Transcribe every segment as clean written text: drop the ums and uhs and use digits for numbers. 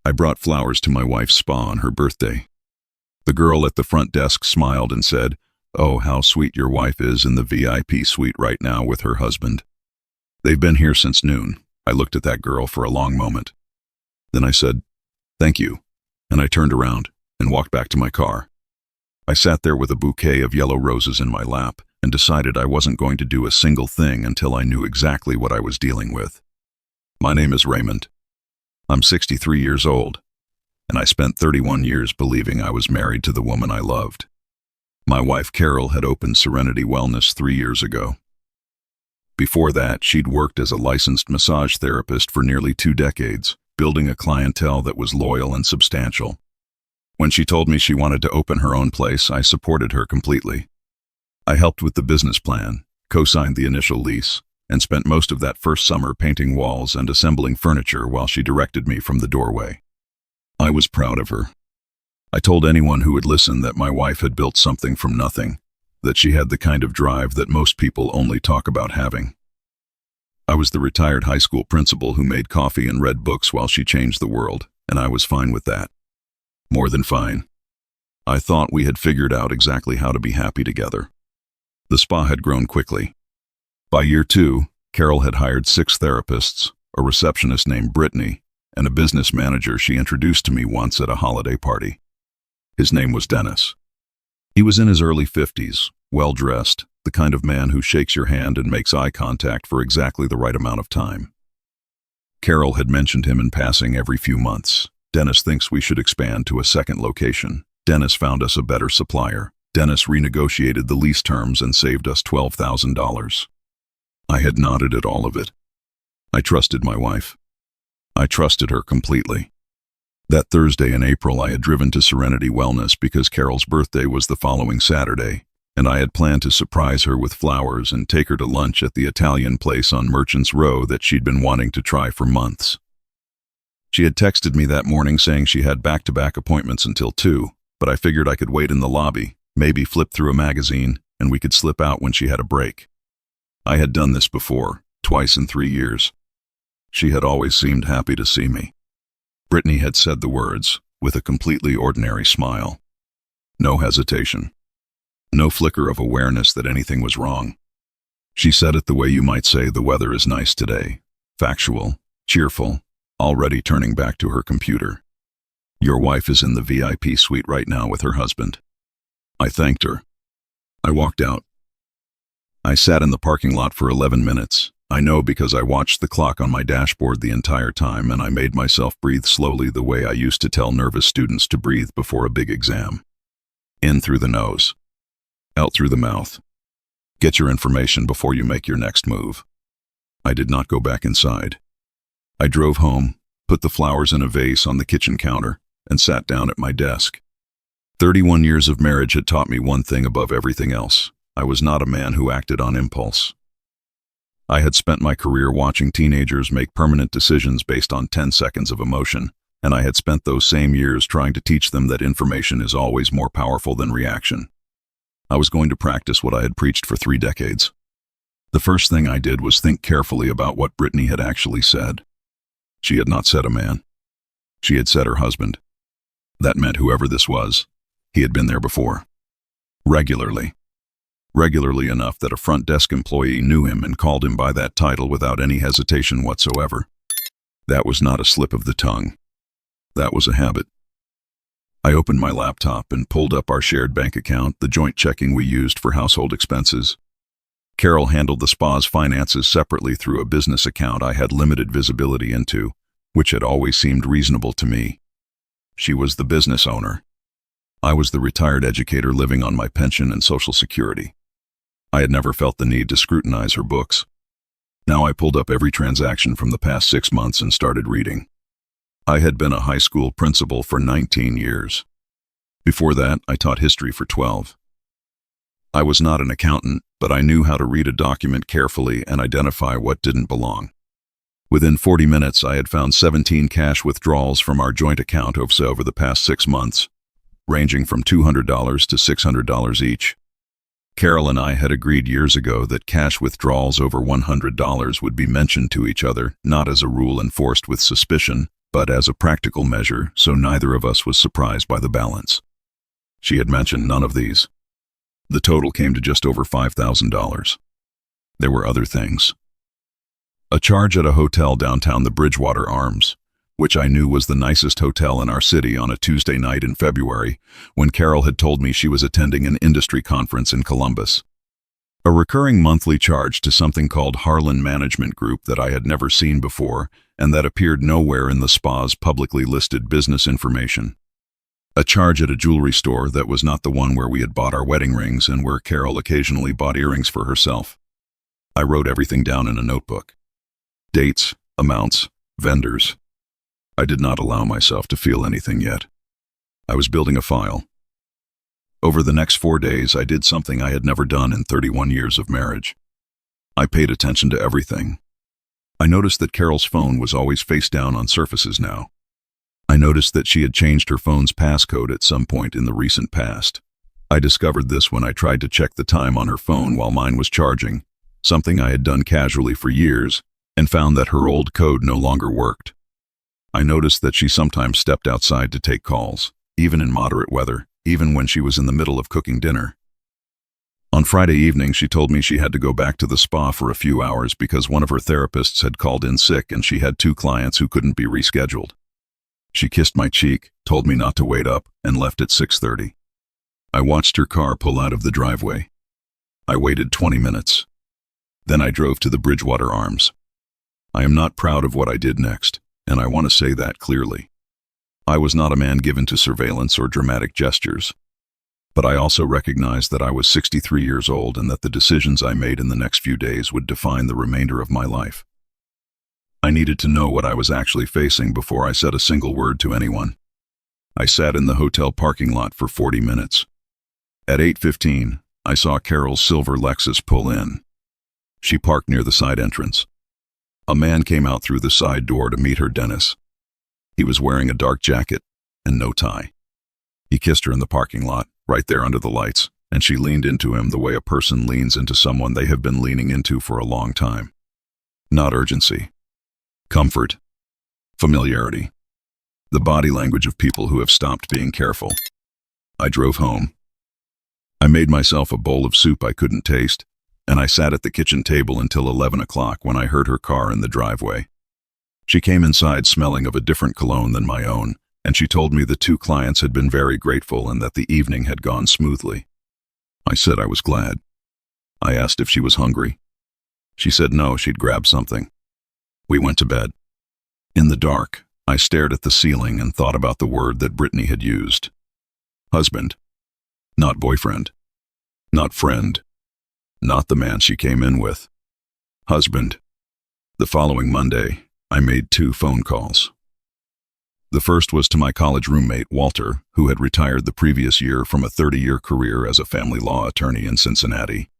I brought flowers to my wife's spa on her birthday. The girl at the front desk smiled and said, "Oh, how sweet your wife is in the VIP suite right now with her husband. They've been here since noon." I looked at that girl for a long moment. Then I said, "Thank you," and I turned around and walked back to my car. I sat there with a bouquet of yellow roses in my lap and decided I wasn't going to do a single thing until I knew exactly what I was dealing with. My name is Raymond. I'm 63 years old, and I spent 31 years believing I was married to the woman I loved. My wife Carol had opened Serenity Wellness 3 years ago. Before that, she'd worked as a licensed massage therapist for nearly 2 decades, building a clientele that was loyal and substantial. When she told me she wanted to open her own place, I supported her completely. I helped with the business plan, co-signed the initial lease, and spent most of that first summer painting walls and assembling furniture while she directed me from the doorway. I was proud of her. I told anyone who would listen that my wife had built something from nothing, that she had the kind of drive that most people only talk about having. I was the retired high school principal who made coffee and read books while she changed the world, and I was fine with that. More than fine. I thought we had figured out exactly how to be happy together. The spa had grown quickly. By year 2, Carol had hired 6 therapists, a receptionist named Brittany, and a business manager she introduced to me once at a holiday party. His name was Dennis. He was in his early 50s, well-dressed, the kind of man who shakes your hand and makes eye contact for exactly the right amount of time. Carol had mentioned him in passing every few months. "Dennis thinks we should expand to a second location. Dennis found us a better supplier. Dennis renegotiated the lease terms and saved us $12,000. I had nodded at all of it. I trusted my wife. I trusted her completely. That Thursday in April, I had driven to Serenity Wellness because Carol's birthday was the following Saturday, and I had planned to surprise her with flowers and take her to lunch at the Italian place on Merchants Row that she'd been wanting to try for months. She had texted me that morning saying she had back-to-back appointments until 2, but I figured I could wait in the lobby, maybe flip through a magazine, and we could slip out when she had a break. I had done this before, twice in 3 years. She had always seemed happy to see me. Brittany had said the words, with a completely ordinary smile. No hesitation. No flicker of awareness that anything was wrong. She said it the way you might say the weather is nice today. Factual, cheerful, already turning back to her computer. "Your wife is in the VIP suite right now with her husband." I thanked her. I walked out. I sat in the parking lot for 11 minutes. I know because I watched the clock on my dashboard the entire time, and I made myself breathe slowly the way I used to tell nervous students to breathe before a big exam. In through the nose. Out through the mouth. Get your information before you make your next move. I did not go back inside. I drove home, put the flowers in a vase on the kitchen counter, and sat down at my desk. 31 years of marriage had taught me one thing above everything else. I was not a man who acted on impulse. I had spent my career watching teenagers make permanent decisions based on 10 seconds of emotion, and I had spent those same years trying to teach them that information is always more powerful than reaction. I was going to practice what I had preached for 3 decades. The first thing I did was think carefully about what Brittany had actually said. She had not said a man. She had said her husband. That meant whoever this was, he had been there before. Regularly. Regularly enough that a front desk employee knew him and called him by that title without any hesitation whatsoever. That was not a slip of the tongue. That was a habit. I opened my laptop and pulled up our shared bank account, the joint checking we used for household expenses. Carol handled the spa's finances separately through a business account I had limited visibility into, which had always seemed reasonable to me. She was the business owner. I was the retired educator living on my pension and Social Security. I had never felt the need to scrutinize her books. Now I pulled up every transaction from the past 6 months and started reading. I had been a high school principal for 19 years. Before that, I taught history for 12. I was not an accountant, but I knew how to read a document carefully and identify what didn't belong. Within 40 minutes, I had found 17 cash withdrawals from our joint account over the past 6 months, ranging from $200 to $600 each. Carol and I had agreed years ago that cash withdrawals over $100 would be mentioned to each other, not as a rule enforced with suspicion, but as a practical measure, so neither of us was surprised by the balance. She had mentioned none of these. The total came to just over $5,000. There were other things. A charge at a hotel downtown the Bridgewater Arms, which I knew was the nicest hotel in our city, on a Tuesday night in February, when Carol had told me she was attending an industry conference in Columbus. A recurring monthly charge to something called Harlan Management Group that I had never seen before and that appeared nowhere in the spa's publicly listed business information. A charge at a jewelry store that was not the one where we had bought our wedding rings and where Carol occasionally bought earrings for herself. I wrote everything down in a notebook. Dates, amounts, vendors. I did not allow myself to feel anything yet. I was building a file. Over the next 4 days, I did something I had never done in 31 years of marriage. I paid attention to everything. I noticed that Carol's phone was always face down on surfaces now. I noticed that she had changed her phone's passcode at some point in the recent past. I discovered this when I tried to check the time on her phone while mine was charging, something I had done casually for years, and found that her old code no longer worked. I noticed that she sometimes stepped outside to take calls, even in moderate weather, even when she was in the middle of cooking dinner. On Friday evening, she told me she had to go back to the spa for a few hours because one of her therapists had called in sick and she had 2 clients who couldn't be rescheduled. She kissed my cheek, told me not to wait up, and left at 6:30. I watched her car pull out of the driveway. I waited 20 minutes. Then I drove to the Bridgewater Arms. I am not proud of what I did next, and I want to say that clearly. I was not a man given to surveillance or dramatic gestures. But I also recognized that I was 63 years old and that the decisions I made in the next few days would define the remainder of my life. I needed to know what I was actually facing before I said a single word to anyone. I sat in the hotel parking lot for 40 minutes. At 8:15, I saw Carol's silver Lexus pull in. She parked near the side entrance. A man came out through the side door to meet her, Dennis. He was wearing a dark jacket and no tie. He kissed her in the parking lot, right there under the lights, and she leaned into him the way a person leans into someone they have been leaning into for a long time. Not urgency. Comfort. Familiarity. The body language of people who have stopped being careful. I drove home. I made myself a bowl of soup I couldn't taste, and I sat at the kitchen table until 11 o'clock when I heard her car in the driveway. She came inside smelling of a different cologne than my own, and she told me the 2 clients had been very grateful and that the evening had gone smoothly. I said I was glad. I asked if she was hungry. She said no, she'd grab something. We went to bed. In the dark, I stared at the ceiling and thought about the word that Brittany had used. Husband. Not boyfriend. Not friend. Not the man she came in with. Husband. The following Monday, I made 2 phone calls. The first was to my college roommate, Walter, who had retired the previous year from a 30-year career as a family law attorney in Cincinnati.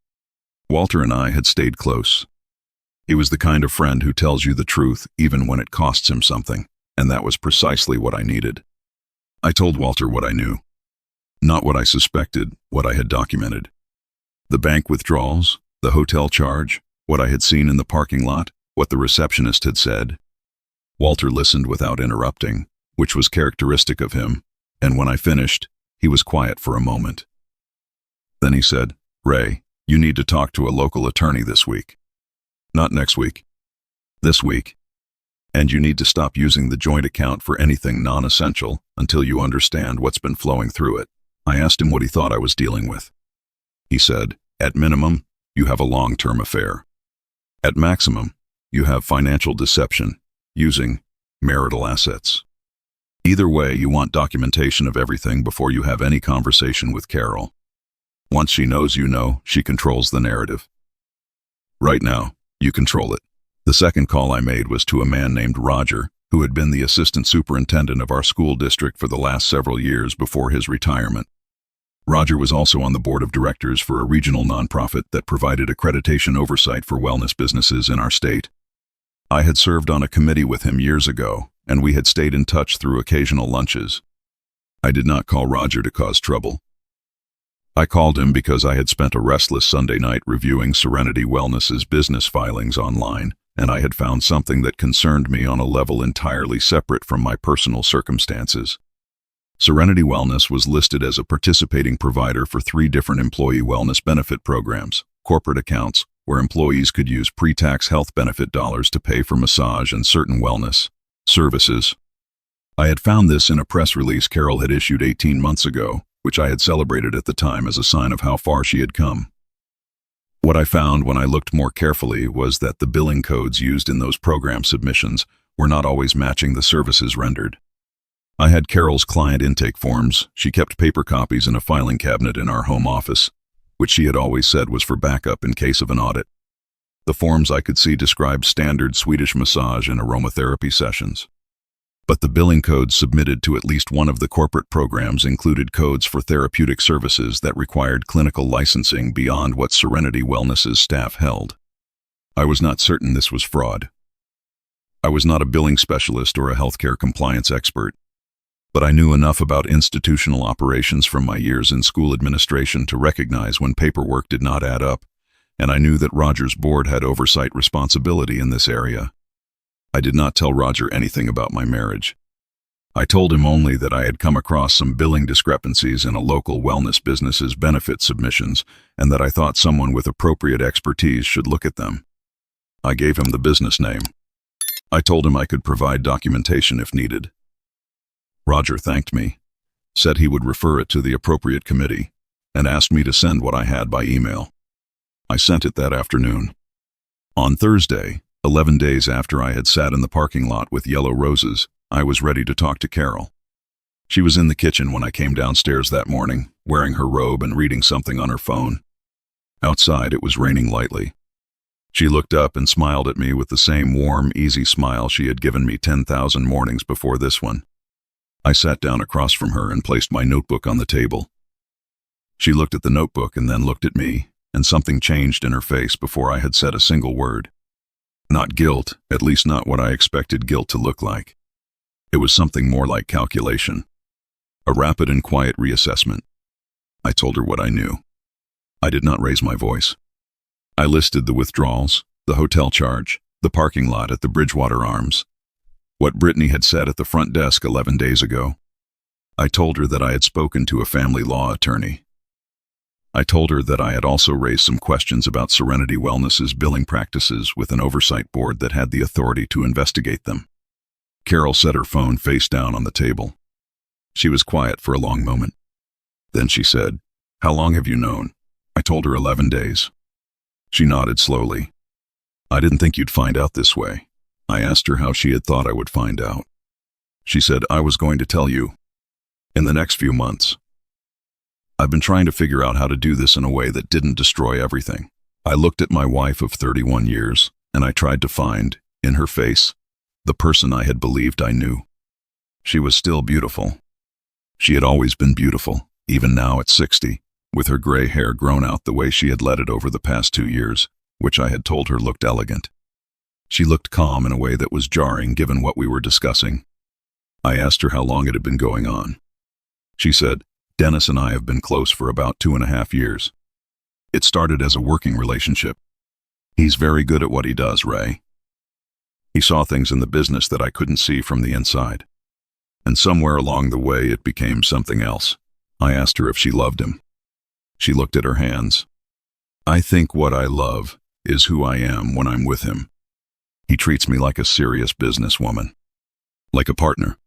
Walter and I had stayed close. He was the kind of friend who tells you the truth even when it costs him something, and that was precisely what I needed. I told Walter what I knew. Not what I suspected, what I had documented. The bank withdrawals, the hotel charge, what I had seen in the parking lot, what the receptionist had said. Walter listened without interrupting, which was characteristic of him, and when I finished, he was quiet for a moment. Then he said, "Ray, you need to talk to a local attorney this week. Not next week. This week. And you need to stop using the joint account for anything non-essential until you understand what's been flowing through it." I asked him what he thought I was dealing with. He said, "At minimum, you have a long-term affair. At maximum, you have financial deception using marital assets. Either way, you want documentation of everything before you have any conversation with Carol. Once she knows you know, she controls the narrative. Right now, you control it." The second call I made was to a man named Roger, who had been the assistant superintendent of our school district for the last several years before his retirement. Roger was also on the board of directors for a regional nonprofit that provided accreditation oversight for wellness businesses in our state. I had served on a committee with him years ago, and we had stayed in touch through occasional lunches. I did not call Roger to cause trouble. I called him because I had spent a restless Sunday night reviewing Serenity Wellness's business filings online and I had found something that concerned me on a level entirely separate from my personal circumstances. Serenity Wellness was listed as a participating provider for 3 different employee wellness benefit programs, corporate accounts, where employees could use pre-tax health benefit dollars to pay for massage and certain wellness services. I had found this in a press release Carol had issued 18 months ago, which I had celebrated at the time as a sign of how far she had come. What I found when I looked more carefully was that the billing codes used in those program submissions were not always matching the services rendered. I had Carol's client intake forms. She kept paper copies in a filing cabinet in our home office, which she had always said was for backup in case of an audit. The forms I could see described standard Swedish massage and aromatherapy sessions. But the billing codes submitted to at least one of the corporate programs included codes for therapeutic services that required clinical licensing beyond what Serenity Wellness's staff held. I was not certain this was fraud. I was not a billing specialist or a healthcare compliance expert, but I knew enough about institutional operations from my years in school administration to recognize when paperwork did not add up, and I knew that Roger's board had oversight responsibility in this area. I did not tell Roger anything about my marriage. I told him only that I had come across some billing discrepancies in a local wellness business's benefit submissions and that I thought someone with appropriate expertise should look at them. I gave him the business name. I told him I could provide documentation if needed. Roger thanked me, said he would refer it to the appropriate committee, and asked me to send what I had by email. I sent it that afternoon. On Thursday, 11 days after I had sat in the parking lot with yellow roses, I was ready to talk to Carol. She was in the kitchen when I came downstairs that morning, wearing her robe and reading something on her phone. Outside, it was raining lightly. She looked up and smiled at me with the same warm, easy smile she had given me 10,000 mornings before this one. I sat down across from her and placed my notebook on the table. She looked at the notebook and then looked at me, and something changed in her face before I had said a single word. Not guilt, at least not what I expected guilt to look like. It was something more like calculation. A rapid and quiet reassessment. I told her what I knew. I did not raise my voice. I listed the withdrawals, the hotel charge, the parking lot at the Bridgewater Arms, what Brittany had said at the front desk 11 days ago. I told her that I had spoken to a family law attorney. I told her that I had also raised some questions about Serenity Wellness's billing practices with an oversight board that had the authority to investigate them. Carol set her phone face down on the table. She was quiet for a long moment. Then she said, "How long have you known?" I told her 11 days. She nodded slowly. "I didn't think you'd find out this way." I asked her how she had thought I would find out. She said, "I was going to tell you in the next few months. I've been trying to figure out how to do this in a way that didn't destroy everything." I looked at my wife of 31 years, and I tried to find, in her face, the person I had believed I knew. She was still beautiful. She had always been beautiful, even now at 60, with her gray hair grown out the way she had let it over the past 2 years, which I had told her looked elegant. She looked calm in a way that was jarring given what we were discussing. I asked her how long it had been going on. She said, "Dennis and I have been close for about 2.5 years. It started as a working relationship. He's very good at what he does, Ray. He saw things in the business that I couldn't see from the inside. And somewhere along the way it became something else." I asked her if she loved him. She looked at her hands. "I think what I love is who I am when I'm with him. He treats me like a serious businesswoman, like a partner,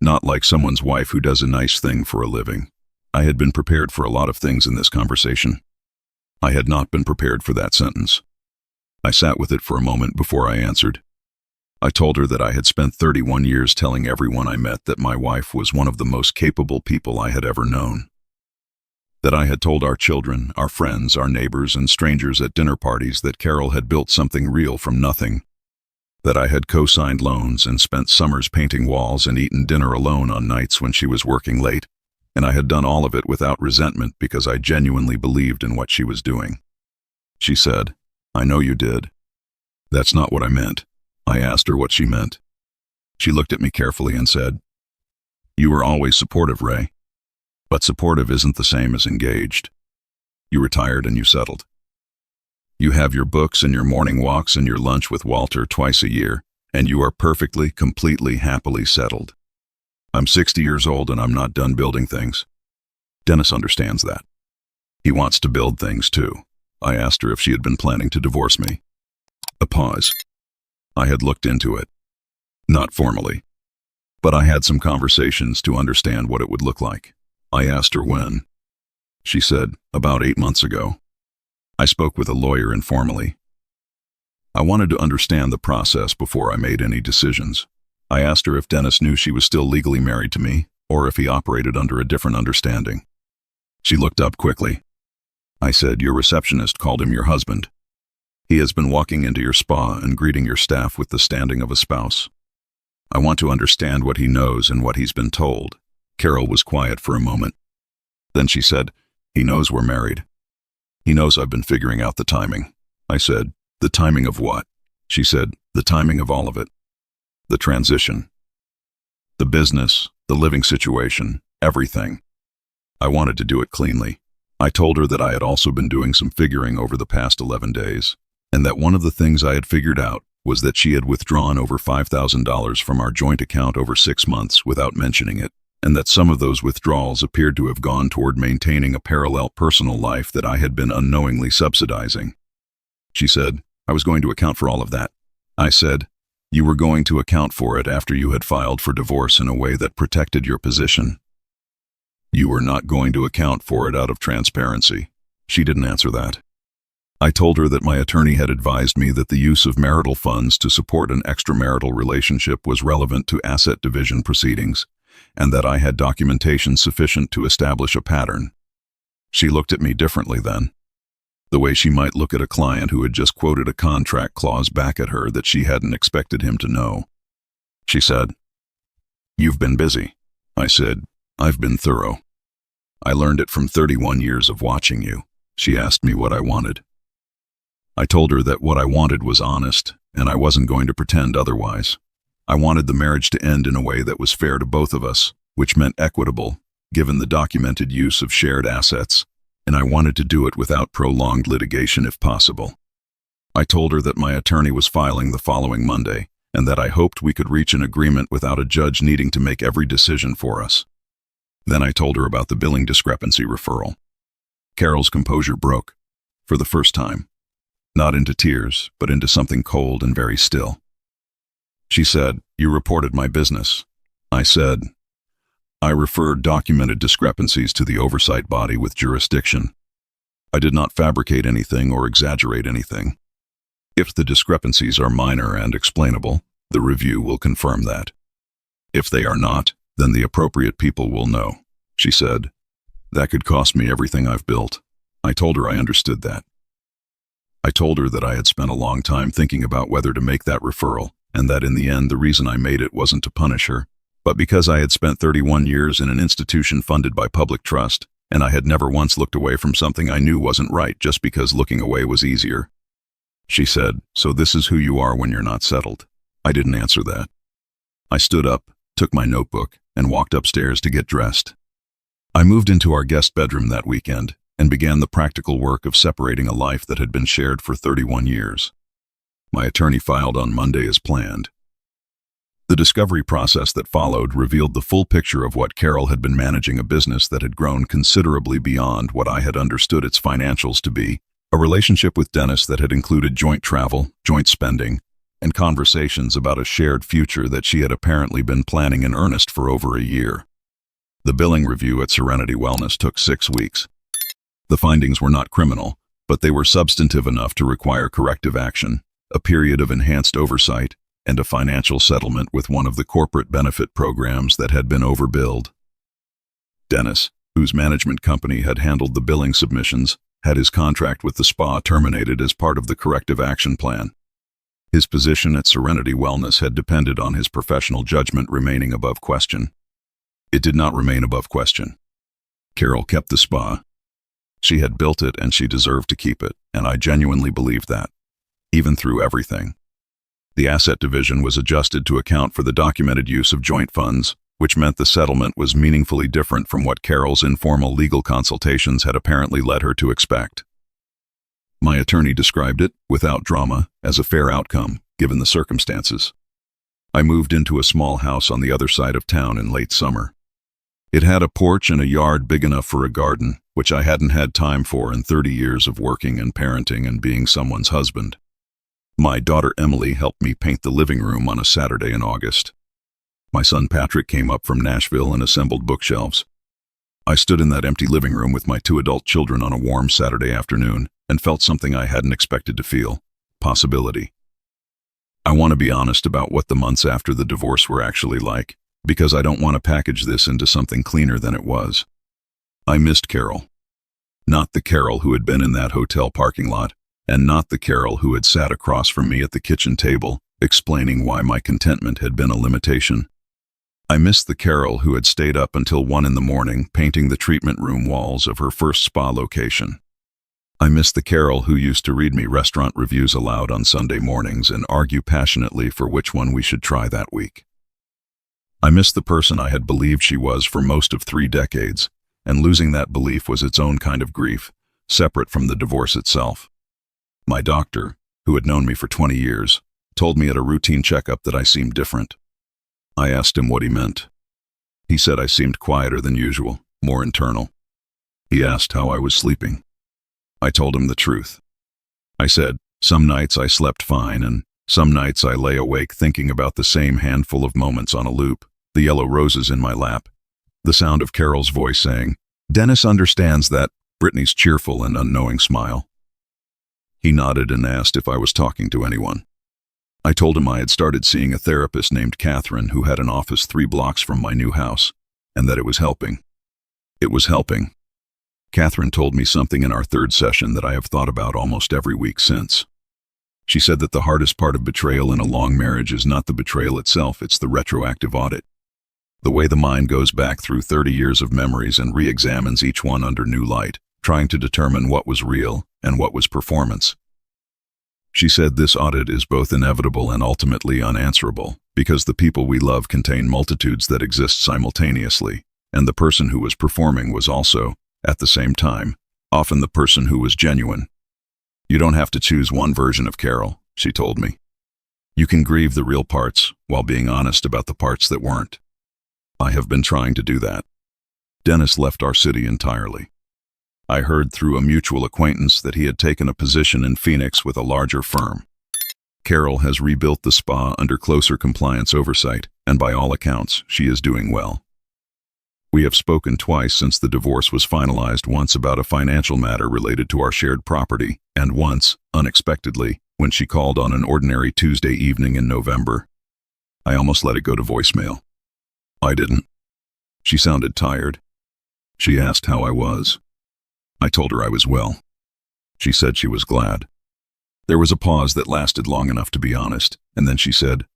not like someone's wife who does a nice thing for a living." I had been prepared for a lot of things in this conversation. I had not been prepared for that sentence. I sat with it for a moment before I answered. I told her that I had spent 31 years telling everyone I met that my wife was one of the most capable people I had ever known. That I had told our children, our friends, our neighbors, and strangers at dinner parties that Carol had built something real from nothing. That I had co-signed loans and spent summers painting walls and eaten dinner alone on nights when she was working late, and I had done all of it without resentment because I genuinely believed in what she was doing. She said, "I know you did." "That's not what I meant." I asked her what she meant. She looked at me carefully and said, "You were always supportive, Ray. But supportive isn't the same as engaged. You retired and you settled. You have your books and your morning walks and your lunch with Walter twice a year, and you are perfectly, completely, happily settled. I'm 60 years old and I'm not done building things. Dennis understands that. He wants to build things too. I asked her if she had been planning to divorce me. A pause. I had looked into it. Not formally. But I had some conversations to understand what it would look like. I asked her when. She said, about 8 months ago. I spoke with a lawyer informally. I wanted to understand the process before I made any decisions. I asked her if Dennis knew she was still legally married to me, or if he operated under a different understanding. She looked up quickly. I said, your receptionist called him your husband. He has been walking into your spa and greeting your staff with the standing of a spouse. I want to understand what he knows and what he's been told. Carol was quiet for a moment. Then she said, he knows we're married. He knows I've been figuring out the timing. I said, the timing of what? She said, the timing of all of it. The transition. The business, the living situation, everything. I wanted to do it cleanly. I told her that I had also been doing some figuring over the past 11 days, and that one of the things I had figured out was that she had withdrawn over $5,000 from our joint account over 6 months without mentioning it, and that some of those withdrawals appeared to have gone toward maintaining a parallel personal life that I had been unknowingly subsidizing. She said, I was going to account for all of that. I said, you were going to account for it after you had filed for divorce in a way that protected your position. You were not going to account for it out of transparency. She didn't answer that. I told her that my attorney had advised me that the use of marital funds to support an extramarital relationship was relevant to asset division proceedings, and that I had documentation sufficient to establish a pattern. She looked at me differently then, the way she might look at a client who had just quoted a contract clause back at her that she hadn't expected him to know. She said, you've been busy. I said, I've been thorough. I learned it from 31 years of watching you. She asked me what I wanted. I told her that what I wanted was honest, and I wasn't going to pretend otherwise. I wanted the marriage to end in a way that was fair to both of us, which meant equitable, given the documented use of shared assets, and I wanted to do it without prolonged litigation if possible. I told her that my attorney was filing the following Monday, and that I hoped we could reach an agreement without a judge needing to make every decision for us. Then I told her about the billing discrepancy referral. Carol's composure broke, for the first time, not into tears, but into something cold and very still. She said, you reported my business. I said, I referred documented discrepancies to the oversight body with jurisdiction. I did not fabricate anything or exaggerate anything. If the discrepancies are minor and explainable, the review will confirm that. If they are not, then the appropriate people will know. She said, that could cost me everything I've built. I told her I understood that. I told her that I had spent a long time thinking about whether to make that referral, and that in the end the reason I made it wasn't to punish her, but because I had spent 31 years in an institution funded by public trust, and I had never once looked away from something I knew wasn't right just because looking away was easier. She said, so this is who you are when you're not settled. I didn't answer that. I stood up, took my notebook, and walked upstairs to get dressed. I moved into our guest bedroom that weekend and began the practical work of separating a life that had been shared for 31 years. My attorney filed on Monday as planned. The discovery process that followed revealed the full picture of what Carol had been managing, a business that had grown considerably beyond what I had understood its financials to be, a relationship with Dennis that had included joint travel, joint spending, and conversations about a shared future that she had apparently been planning in earnest for over a year. The billing review at Serenity Wellness took 6 weeks. The findings were not criminal, but they were substantive enough to require corrective action, a period of enhanced oversight, and a financial settlement with one of the corporate benefit programs that had been overbilled. Dennis, whose management company had handled the billing submissions, had his contract with the spa terminated as part of the corrective action plan. His position at Serenity Wellness had depended on his professional judgment remaining above question. It did not remain above question. Carol kept the spa. She had built it and she deserved to keep it, and I genuinely believed that, even through everything. The asset division was adjusted to account for the documented use of joint funds, which meant the settlement was meaningfully different from what Carol's informal legal consultations had apparently led her to expect. My attorney described it, without drama, as a fair outcome, given the circumstances. I moved into a small house on the other side of town in late summer. It had a porch and a yard big enough for a garden, which I hadn't had time for in 30 years of working and parenting and being someone's husband. My daughter Emily helped me paint the living room on a Saturday in August. My son Patrick came up from Nashville and assembled bookshelves. I stood in that empty living room with my 2 adult children on a warm Saturday afternoon and felt something I hadn't expected to feel: possibility. I want to be honest about what the months after the divorce were actually like, because I don't want to package this into something cleaner than it was. I missed Carol. Not the Carol who had been in that hotel parking lot, and not the Carol who had sat across from me at the kitchen table, explaining why my contentment had been a limitation. I missed the Carol who had stayed up until 1 in the morning painting the treatment room walls of her first spa location. I missed the Carol who used to read me restaurant reviews aloud on Sunday mornings and argue passionately for which one we should try that week. I missed the person I had believed she was for most of 3 decades, and losing that belief was its own kind of grief, separate from the divorce itself. My doctor, who had known me for 20 years, told me at a routine checkup that I seemed different. I asked him what he meant. He said I seemed quieter than usual, more internal. He asked how I was sleeping. I told him the truth. I said, some nights I slept fine, and some nights I lay awake thinking about the same handful of moments on a loop, the yellow roses in my lap, the sound of Carol's voice saying, "Dennis understands that," Brittany's cheerful and unknowing smile. He nodded and asked if I was talking to anyone. I told him I had started seeing a therapist named Catherine who had an office 3 blocks from my new house, and that it was helping. It was helping. Catherine told me something in our 3rd session that I have thought about almost every week since. She said that the hardest part of betrayal in a long marriage is not the betrayal itself, it's the retroactive audit. The way the mind goes back through 30 years of memories and re-examines each one under new light, trying to determine what was real and what was performance. She said this audit is both inevitable and ultimately unanswerable, because the people we love contain multitudes that exist simultaneously, and the person who was performing was also, at the same time, often the person who was genuine. You don't have to choose one version of Carol, she told me. You can grieve the real parts while being honest about the parts that weren't. I have been trying to do that. Dennis left our city entirely. I heard through a mutual acquaintance that he had taken a position in Phoenix with a larger firm. Carol has rebuilt the spa under closer compliance oversight, and by all accounts, she is doing well. We have spoken twice since the divorce was finalized, once about a financial matter related to our shared property, and once, unexpectedly, when she called on an ordinary Tuesday evening in November. I almost let it go to voicemail. I didn't. She sounded tired. She asked how I was. I told her I was well. She said she was glad. There was a pause that lasted long enough to be honest, and then she said,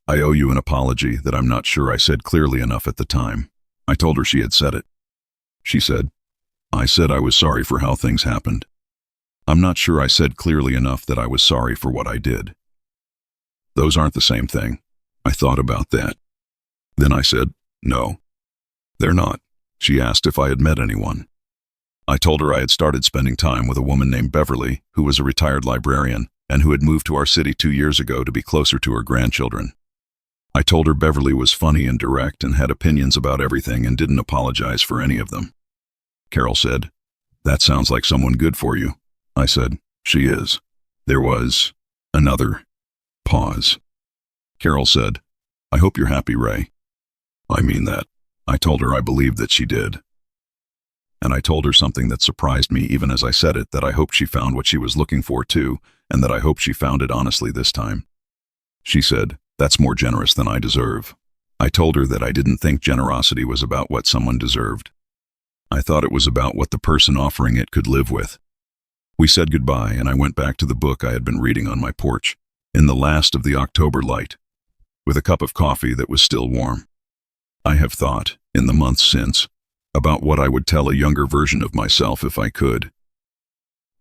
"I owe you an apology that I'm not sure I said clearly enough at the time." I told her she had said it. She said, "I said I was sorry for how things happened. I'm not sure I said clearly enough that I was sorry for what I did." Those aren't the same thing. I thought about that. Then I said, "No, they're not." She asked if I had met anyone. I told her I had started spending time with a woman named Beverly, who was a retired librarian, and who had moved to our city 2 years ago to be closer to her grandchildren. I told her Beverly was funny and direct and had opinions about everything and didn't apologize for any of them. Carol said, "That sounds like someone good for you." I said, "She is." There was another pause. Carol said, "I hope you're happy, Ray." I mean that. I told her I believed that she did. And I told her something that surprised me even as I said it, that I hoped she found what she was looking for too, and that I hoped she found it honestly this time. She said, "That's more generous than I deserve." I told her that I didn't think generosity was about what someone deserved. I thought it was about what the person offering it could live with. We said goodbye, and I went back to the book I had been reading on my porch, in the last of the October light, with a cup of coffee that was still warm. I have thought, in the months since, about what I would tell a younger version of myself if I could.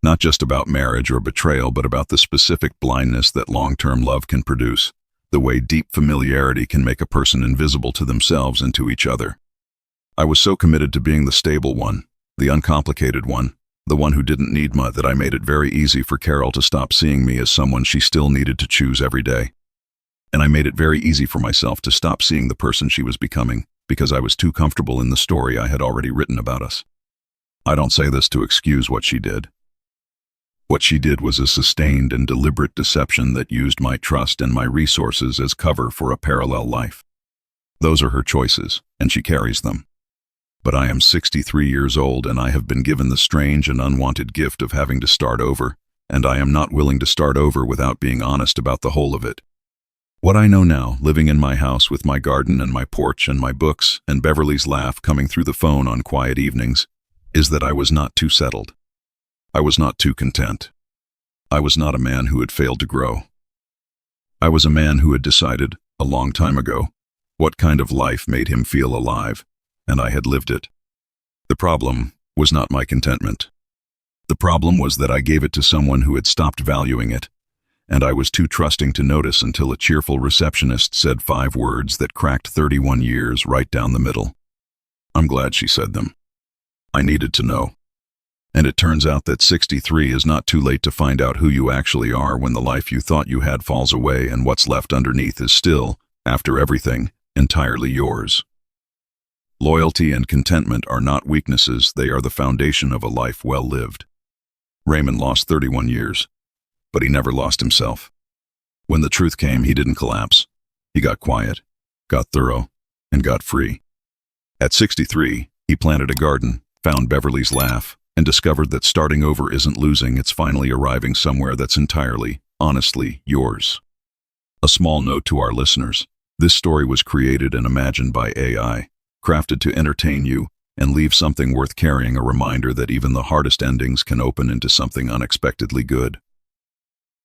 Not just about marriage or betrayal, but about the specific blindness that long-term love can produce, the way deep familiarity can make a person invisible to themselves and to each other. I was so committed to being the stable one, the uncomplicated one, The one who didn't need much, that I made it very easy for Carol to stop seeing me as someone she still needed to choose every day. And I made it very easy for myself to stop seeing the person she was becoming, because I was too comfortable in the story I had already written about us. I don't say this to excuse what she did. What she did was a sustained and deliberate deception that used my trust and my resources as cover for a parallel life. Those are her choices, and she carries them. But I am 63 years old, and I have been given the strange and unwanted gift of having to start over, and I am not willing to start over without being honest about the whole of it. What I know now, living in my house with my garden and my porch and my books and Beverly's laugh coming through the phone on quiet evenings, is that I was not too settled. I was not too content. I was not a man who had failed to grow. I was a man who had decided, a long time ago, what kind of life made him feel alive, and I had lived it. The problem was not my contentment. The problem was that I gave it to someone who had stopped valuing it, and I was too trusting to notice until a cheerful receptionist said 5 words that cracked 31 years right down the middle. I'm glad she said them. I needed to know. And it turns out that 63 is not too late to find out who you actually are when the life you thought you had falls away and what's left underneath is still, after everything, entirely yours. Loyalty and contentment are not weaknesses, they are the foundation of a life well lived. Raymond lost 31 years, but he never lost himself. When the truth came, he didn't collapse. He got quiet, got thorough, and got free. At 63, he planted a garden, found Beverly's laugh, and discovered that starting over isn't losing, it's finally arriving somewhere that's entirely, honestly, yours. A small note to our listeners. This story was created and imagined by AI, crafted to entertain you and leave something worth carrying, a reminder that even the hardest endings can open into something unexpectedly good.